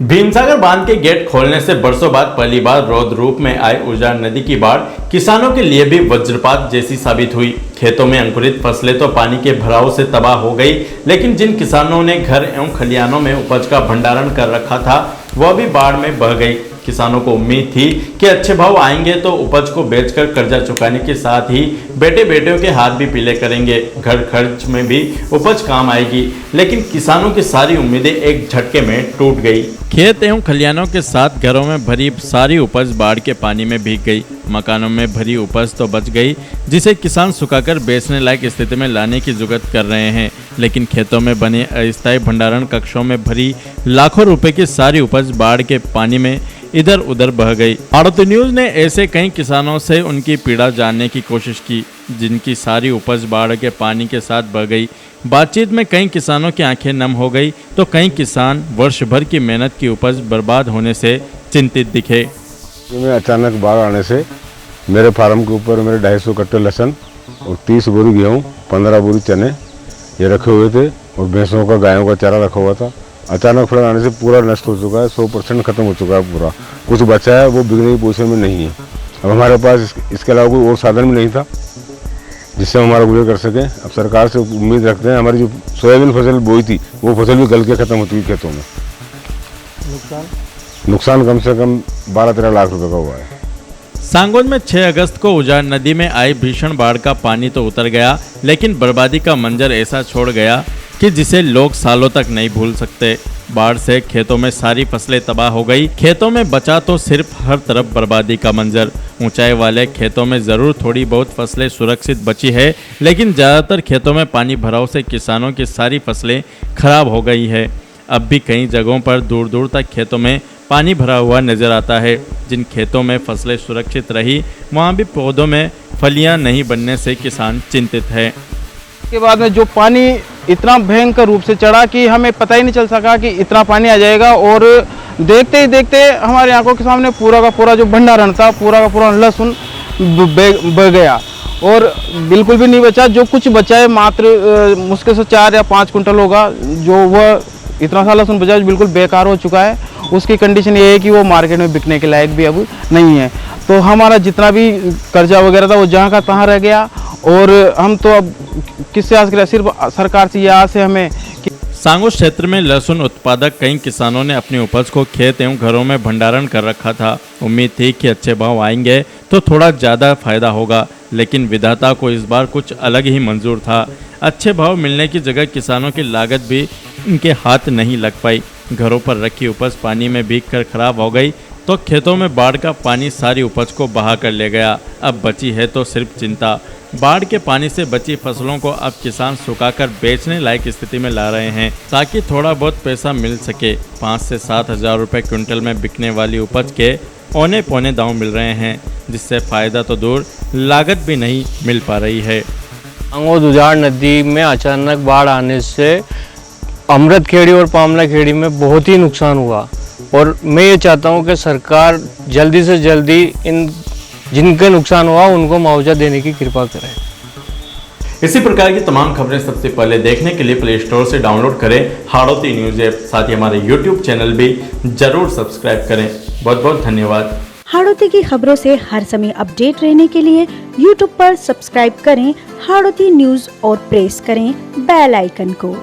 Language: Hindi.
भीमसागर बांध के गेट खोलने से बरसों बाद पहली बार रौद्र रूप में आई उजाड़ नदी की बाढ़ किसानों के लिए भी वज्रपात जैसी साबित हुई। खेतों में अंकुरित फसलें तो पानी के भराव से तबाह हो गई, लेकिन जिन किसानों ने घर एवं खलिहानों में उपज का भंडारण कर रखा था वह भी बाढ़ में बह गई। किसानों को उम्मीद थी कि अच्छे भाव आएंगे तो उपज को बेचकर कर्जा चुकाने के साथ ही बेटे बेटियों के हाथ भी पीले करेंगे, घर खर्च में भी उपज काम आएगी, लेकिन किसानों की सारी उम्मीदें एक झटके में टूट गई। खेत एवं खलिहानों के साथ घरों में भरी सारी उपज बाढ़ के पानी में भीग गई। मकानों में भरी उपज तो बच गई, जिसे किसान सुखाकर बेचने लायक स्थिति में लाने की जुगत कर रहे हैं, लेकिन खेतों में बने अस्थायी भंडारण कक्षों में भरी लाखों रुपए की सारी उपज बाढ़ के पानी में इधर उधर बह गई। हाड़ौती न्यूज ने ऐसे कई किसानों से उनकी पीड़ा जानने की कोशिश की, जिनकी सारी उपज बाढ़ के पानी के साथ बह गई। बातचीत में कई किसानों की आंखें नम हो गई, तो कई किसान वर्ष भर की मेहनत की उपज बर्बाद होने से चिंतित दिखे। अचानक बाढ़ आने से मेरे फार्म के ऊपर मेरे 250 कट्टे लहसुन और 30 बोरी गेहूँ, 15 बोरी चने ये रखे हुए थे और भैंसों का गायों का चारा रखा हुआ था। अचानक फ्लड आने से पूरा नष्ट हो चुका है, 100% खत्म हो चुका है पूरा। कुछ बचा है वो बिकने की पोजीशन में नहीं है। अब हमारे पास इसके अलावा कोई और साधन भी नहीं था जिससे हम हमारा गुजर कर सकें। अब सरकार से उम्मीद रखते हैं, हमारी जो सोयाबीन फसल बोई थी वो फसल भी गल के खत्म हो चुकी खेतों में। नुकसान कम से कम 12-13 लाख रुपए का हुआ है। सांगोन में 6 अगस्त को उजाड़ नदी में आई भीषण बाढ़ का पानी तो उतर गया, लेकिन बर्बादी का मंजर ऐसा छोड़ गया कि जिसे लोग सालों तक नहीं भूल सकते। बाढ़ से खेतों में सारी फसलें तबाह हो गई। खेतों में बचा तो सिर्फ हर तरफ बर्बादी का मंजर। ऊंचाई वाले खेतों में जरूर थोड़ी बहुत फसलें सुरक्षित बची है, लेकिन ज्यादातर खेतों में पानी भराव से किसानों की सारी फसलें खराब हो गई है। अब भी कई जगहों पर दूर दूर तक खेतों में पानी भरा हुआ नजर आता है। जिन खेतों में फसलें सुरक्षित रही, वहां भी पौधों में फलियां नहीं बनने से किसान चिंतित है। के बाद में जो पानी इतना भयंकर रूप से चढ़ा कि हमें पता ही नहीं चल सका कि इतना पानी आ जाएगा, और देखते ही देखते हमारे आंखों के सामने पूरा का पूरा जो भंडारण था, पूरा का पूरा लहसुन बह गया और बिल्कुल भी नहीं बचा। जो कुछ बचा है मात्र मुश्किल से 4 या 5 कुंटल होगा, जो वह इतना सा लहसुन बचा बिल्कुल बेकार हो चुका है। उसकी कंडीशन ये है कि वो मार्केट में बिकने के लायक भी अब नहीं है। तो हमारा जितना भी कर्जा वगैरह था वो जहाँ का तहाँ रह गया, और हम तो अब किससे आस करें, सिर्फ सरकार से ये आस है हमें। सांगों क्षेत्र में लहसुन उत्पादक कई किसानों ने अपनी उपज को खेत एवं घरों में भंडारण कर रखा था। उम्मीद थी कि अच्छे भाव आएंगे तो थोड़ा ज़्यादा फायदा होगा, लेकिन विधाता को इस बार कुछ अलग ही मंजूर था। अच्छे भाव मिलने की जगह किसानों की लागत भी इनके हाथ नहीं लग पाई। घरों पर रखी उपज पानी में भीग कर खराब हो गई, तो खेतों में बाढ़ का पानी सारी उपज को बहा कर ले गया। अब बची है तो सिर्फ चिंता। बाढ़ के पानी से बची फसलों को अब किसान सुखाकर बेचने लायक स्थिति में ला रहे हैं, ताकि थोड़ा बहुत पैसा मिल सके। 5 से 7 हजार रुपये क्विंटल में बिकने वाली उपज के औने पौने दांव मिल रहे हैं, जिससे फायदा तो दूर लागत भी नहीं मिल पा रही है। सांगों उजाड़ नदी में अचानक बाढ़ आने से अमृत खेड़ी और पामला खेड़ी में बहुत ही नुकसान हुआ, और मैं ये चाहता हूँ कि सरकार जल्दी से जल्दी इन जिनका नुकसान हुआ उनको मुआवजा देने की कृपा करें। इसी प्रकार की तमाम खबरें सबसे पहले देखने के लिए प्ले स्टोर से डाउनलोड करें हाड़ौती न्यूज ऐप। साथ ही हमारे यूट्यूब चैनल भी जरूर सब्सक्राइब करें। बहुत बहुत धन्यवाद। हाड़ौती की खबरों से हर समय अपडेट रहने के लिए यूट्यूब पर सब्सक्राइब करें हाड़ौती न्यूज और प्रेस करें बेल आइकन को।